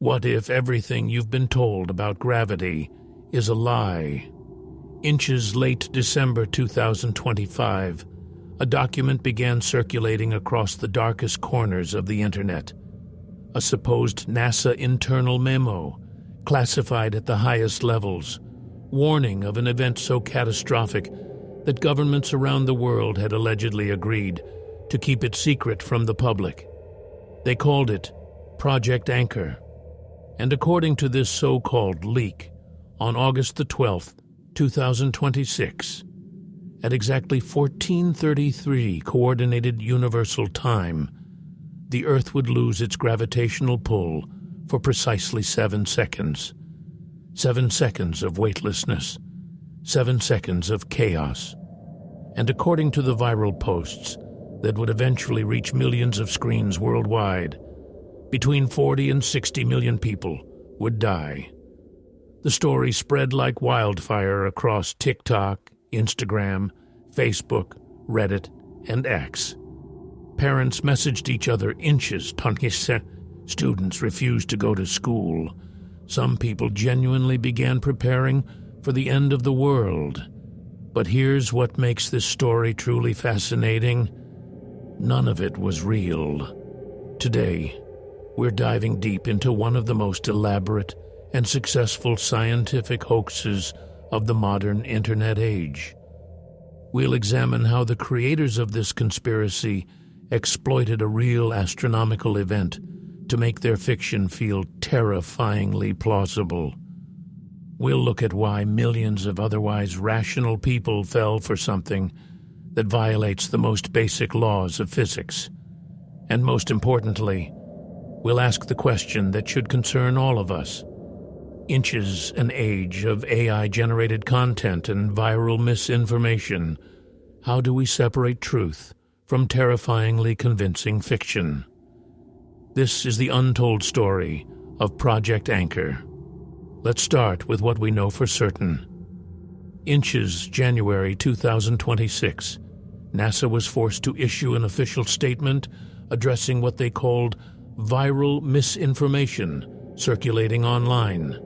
What if everything you've been told about gravity is a lie? Inches late December 2025, a document began circulating across the darkest corners of the internet. A supposed NASA internal memo, classified at the highest levels, warning of an event so catastrophic that governments around the world had allegedly agreed to keep it secret from the public. They called it Project Anchor. And according to this so-called leak, on August the 12th, 2026, at exactly 14:33 Coordinated Universal Time, the Earth would lose its gravitational pull for precisely 7 seconds. 7 seconds of weightlessness, 7 seconds of chaos. And according to the viral posts that would eventually reach millions of screens worldwide, between 40 and 60 million people would die. The story spread like wildfire across TikTok, Instagram, Facebook, Reddit, and X. Parents messaged each inches inches. Students refused to go to school. Some people genuinely began preparing for the end of the world. But here's what makes this story truly fascinating. None of it was real. Today, we're diving deep into one of the most elaborate and successful scientific hoaxes of the modern internet age. We'll examine how the creators of this conspiracy exploited a real astronomical event to make their fiction feel terrifyingly plausible. We'll look at why millions of otherwise rational people fell for something that violates the most basic laws of physics. And most importantly, we'll ask the question that should concern all of us. Inches an age of AI-generated content and viral misinformation. How do we separate truth from terrifyingly convincing fiction? This is the untold story of Project Anchor. Let's start with what we know for certain. Inches, January 2026. NASA was forced to issue an official statement addressing what they called viral misinformation circulating online.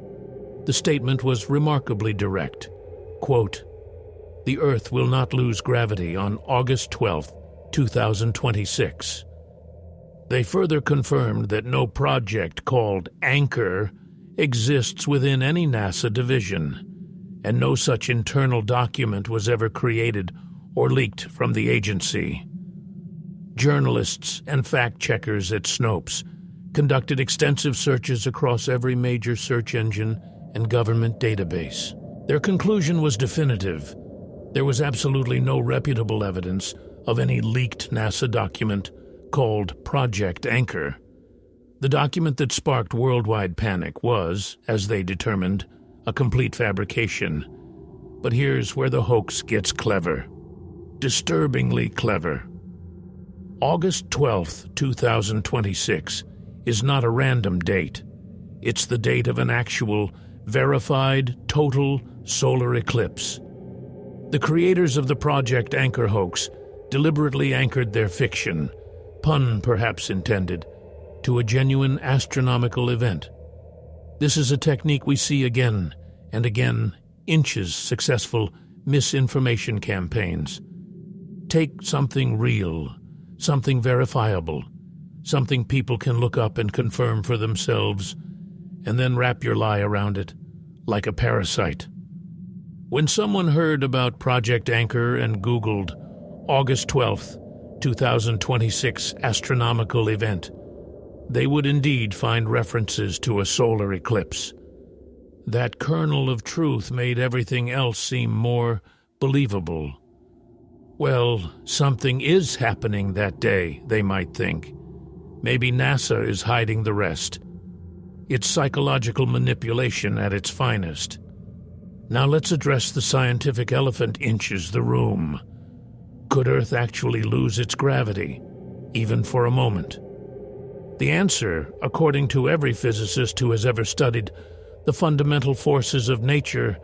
The statement was remarkably direct. Quote, "The Earth will not lose gravity on August 12th, 2026. They further confirmed that no project called Anchor exists within any NASA division, and no such internal document was ever created or leaked from the agency. Journalists and fact-checkers at Snopes conducted extensive searches across every major search engine and government database. Their conclusion was definitive. There was absolutely no reputable evidence of any leaked NASA document called Project Anchor. The document that sparked worldwide panic was, as they determined, a complete fabrication. But here's where the hoax gets clever. Disturbingly clever. August 12th, 2026 is not a random date. It's the date of an actual, verified, total solar eclipse. The creators of the Project Anchor hoax deliberately anchored their fiction, pun perhaps intended, to a genuine astronomical event. This is a technique we see again and again, Inch's successful misinformation campaigns. Take something real, something verifiable, something people can look up and confirm for themselves, and then wrap your lie around it like a parasite. When someone heard about Project Anchor and Googled August 12th, 2026 astronomical event, they would indeed find references to a solar eclipse. That kernel of truth made everything else seem more believable. Well, something is happening that day, they might think. Maybe NASA is hiding the rest. It's psychological manipulation at its finest. Now let's address the scientific elephant Inches the room. Could Earth actually lose its gravity, even for a moment? The answer, according to every physicist who has ever studied the fundamental forces of nature,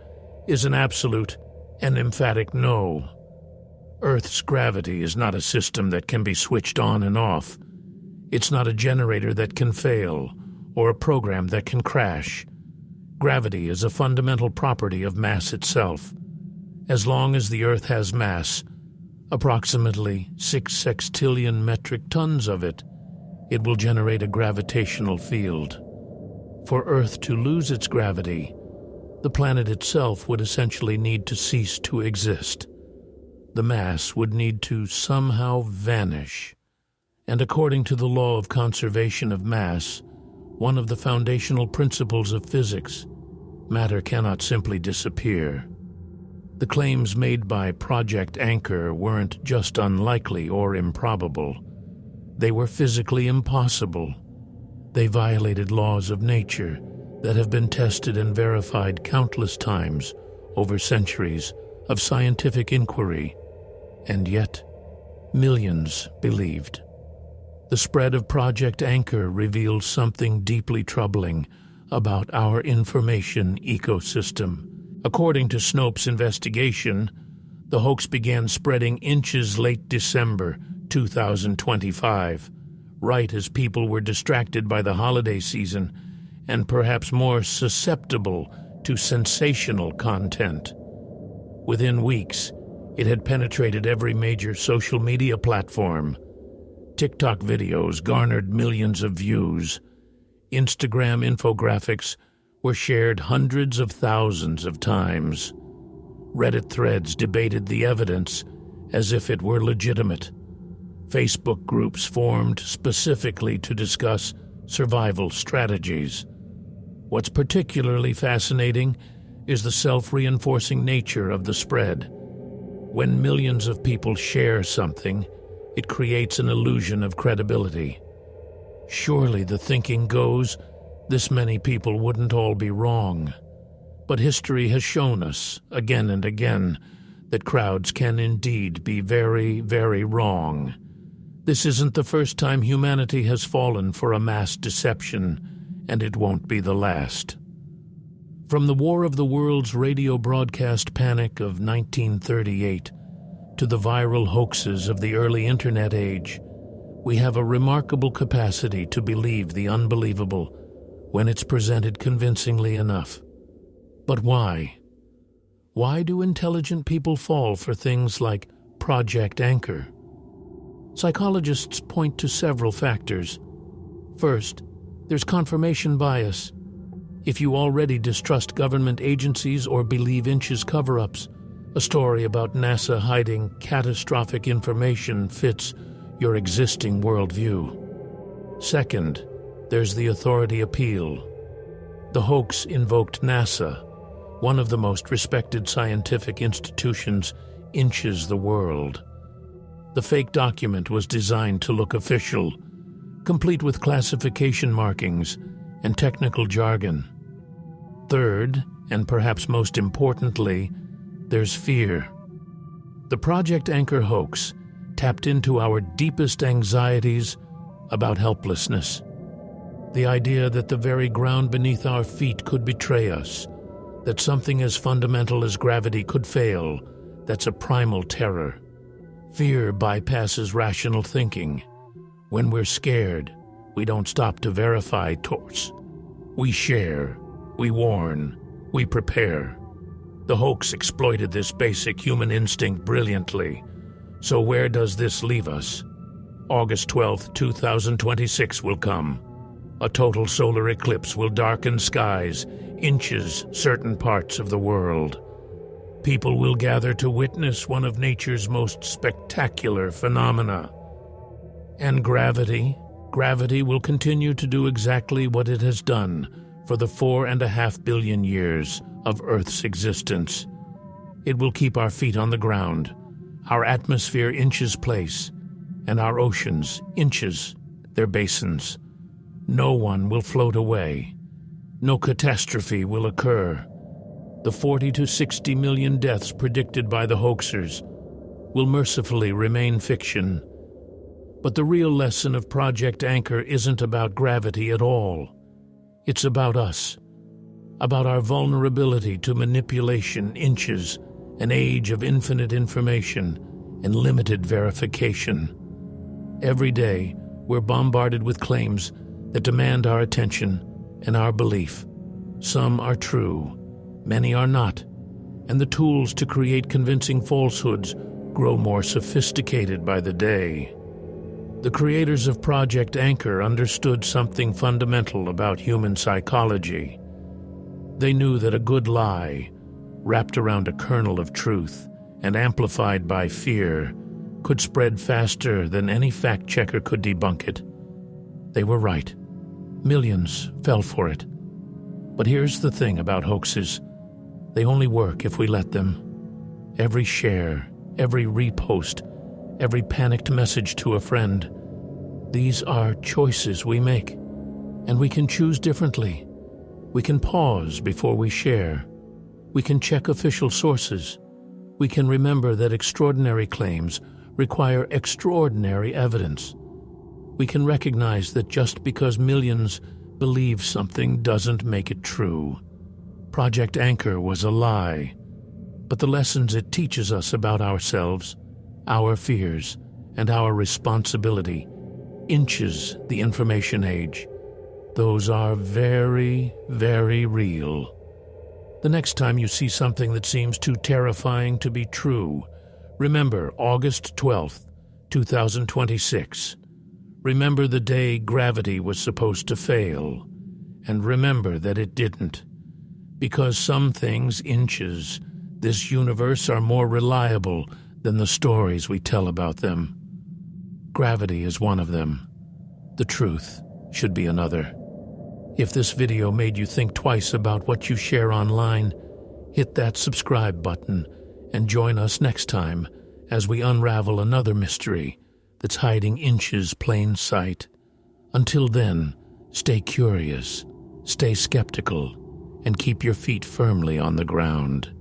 is an absolute and emphatic no. Earth's gravity is not a system that can be switched on and off. It's not a generator that can fail, or a program that can crash. Gravity is a fundamental property of mass itself. As long as the Earth has mass, approximately 6 sextillion metric tons of it, it will generate a gravitational field. For Earth to lose its gravity, the planet itself would essentially need to cease to exist. The mass would need to somehow vanish. And according to the law of conservation of mass, one of the foundational principles of physics, matter cannot simply disappear. The claims made by Project Anchor weren't just unlikely or improbable. They were physically impossible. They violated laws of nature that have been tested and verified countless times over centuries of scientific inquiry, and yet millions believed. The spread of Project Anchor reveals something deeply troubling about our information ecosystem. According to Snopes' investigation, the hoax began spreading inches late December 2025, right as people were distracted by the holiday season and perhaps more susceptible to sensational content. Within weeks, it had penetrated every major social media platform. TikTok videos garnered millions of views. Instagram infographics were shared hundreds of thousands of times. Reddit threads debated the evidence as if it were legitimate. Facebook groups formed specifically to discuss survival strategies. What's particularly fascinating is the self-reinforcing nature of the spread. When millions of people share something, it creates an illusion of credibility. Surely the thinking goes, this many people wouldn't all be wrong. But history has shown us, again and again, that crowds can indeed be very, very wrong. This isn't the first time humanity has fallen for a mass deception, and it won't be the last. From the War of the Worlds radio broadcast panic of 1938 to the viral hoaxes of the early Internet age, we have a remarkable capacity to believe the unbelievable when it's presented convincingly enough. But why? Why do intelligent people fall for things like Project Anchor? Psychologists point to several factors. First, there's confirmation bias. If you already distrust government agencies or believe Inch's cover-ups, a story about NASA hiding catastrophic information fits your existing worldview. Second, there's the authority appeal. The hoax invoked NASA, one of the most respected scientific institutions, Inches the world. The fake document was designed to look official, complete with classification markings and technical jargon. Third, and perhaps most importantly, there's fear. The Project Anchor hoax tapped into our deepest anxieties about helplessness. The idea that the very ground beneath our feet could betray us, that something as fundamental as gravity could fail, that's a primal terror. Fear bypasses rational thinking. When we're scared, we don't stop to verify torts. We share, we warn, we prepare. The hoax exploited this basic human instinct brilliantly. So where does this leave us? August 12, 2026 will come. A total solar eclipse will darken skies, Inches certain parts of the world. People will gather to witness one of nature's most spectacular phenomena. And gravity will continue to do exactly what it has done for the 4.5 billion years of Earth's existence. It will keep our feet on the ground, our atmosphere Inches place, and our oceans Inches their basins. No one will float away. No catastrophe will occur. The 40 to 60 million deaths predicted by the hoaxers will mercifully remain fiction. But the real lesson of Project Anchor isn't about gravity at all. It's about us, about our vulnerability to manipulation, Inches, an age of infinite information and limited verification. Every day, we're bombarded with claims that demand our attention and our belief. Some are true, many are not, and the tools to create convincing falsehoods grow more sophisticated by the day. The creators of Project Anchor understood something fundamental about human psychology. They knew that a good lie, wrapped around a kernel of truth and amplified by fear, could spread faster than any fact-checker could debunk it. They were right. Millions fell for it. But here's the thing about hoaxes. They only work if we let them. Every share, every repost, every panicked message to a friend, these are choices we make, and we can choose differently. We can pause before we share. We can check official sources. We can remember that extraordinary claims require extraordinary evidence. We can recognize that just because millions believe something doesn't make it true. Project Anchor was a lie, but the lessons it teaches us about ourselves, our fears, and our responsibility inches the information age. Those are very, very real. The next time you see something that seems too terrifying to be true, remember August 12th, 2026. Remember the day gravity was supposed to fail, and remember that it didn't. Because some things, inches, this universe are more reliable than the stories we tell about them. Gravity is one of them. The truth should be another. If this video made you think twice about what you share online, hit that subscribe button and join us next time as we unravel another mystery that's hiding inches plain sight. Until then, stay curious, stay skeptical, and keep your feet firmly on the ground.